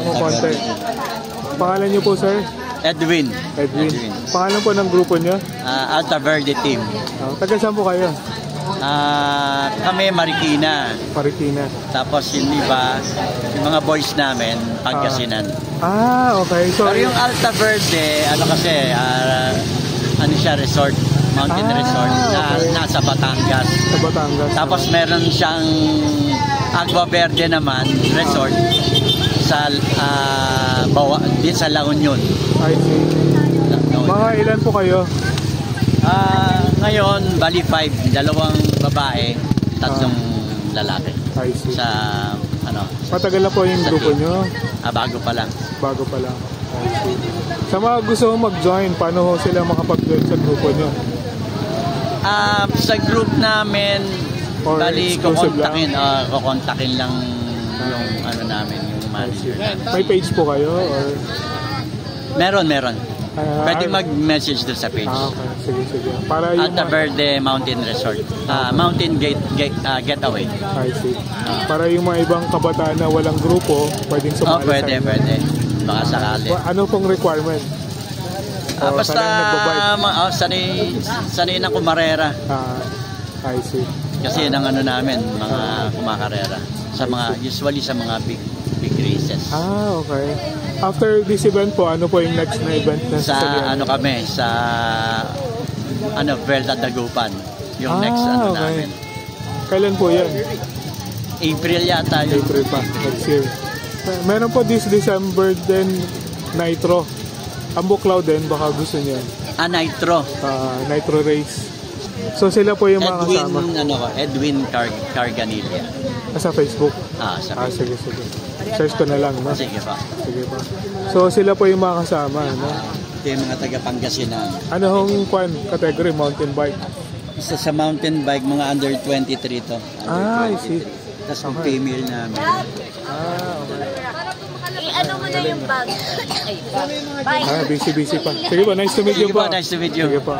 mo konti. Pangalan niyo po, sir? Edwin. Edwin. Pangalan po ng grupo niyo? Alta Verde Team. Taga saan po kayo? Kami Marikina. Marikina. Tapos yung iba, yung mga boys namin, Pangasinan. Okay. So, pero yung Alta Verde, ano kasi, ano siya, resort. Mountain resort na nasa Batangas. Sa Batangas. Tapos meron siyang Agua Verde naman, resort sa din sa La Union. I see. Mga ilan po kayo? Ngayon, bali 5, 2 babae, 3 lalaki. I see. Sa matagal na po yung grupo nyo? Bago pa lang. Bago pa lang. I see. Sa mga gusto mag-join, paano sila makapag-join sa grupo nyo? Sa group namin, bali kukontakin lang yung namin, yung manager namin. May page po kayo? Or? Meron. Pwede mag-message doon sa page. Okay. Sige. Para yung Alta Verde Mountain Resort. Mountain Getaway. I see. Para yung mga ibang kabataan na walang grupo, pwedeng sumali pwede. Baka sakali. Ano pong requirement? Basta sanay na kumarera. I see. Kasi yun ang namin, mga kumakarera. Usually sa mga big races. Okay. After this event po, ano po yung next na event na kami, sa Vuelta Dagupan. Yung next namin. Kailan po yan? April yata yun. April pa, next year. Meron po this December din, Nitro. Ambo Cloud din, baka gusto niya. Nitro. Nitro race. So sila po yung mga kasama. Edwin Carganilla. Sa Facebook? Sa Facebook. Sige. Search ko na lang, no? Sige pa. So sila po yung mga kasama, no? Ito yung mga taga-Pangasinan. Ano hong category? Mountain bike? Isa sa mountain bike, mga under 23 to. I see. Tapos yung female namin. Okay. Ano mo na yung bag? Busy pa. Sige po, nice to meet you po. Nice to meet you. Sige po.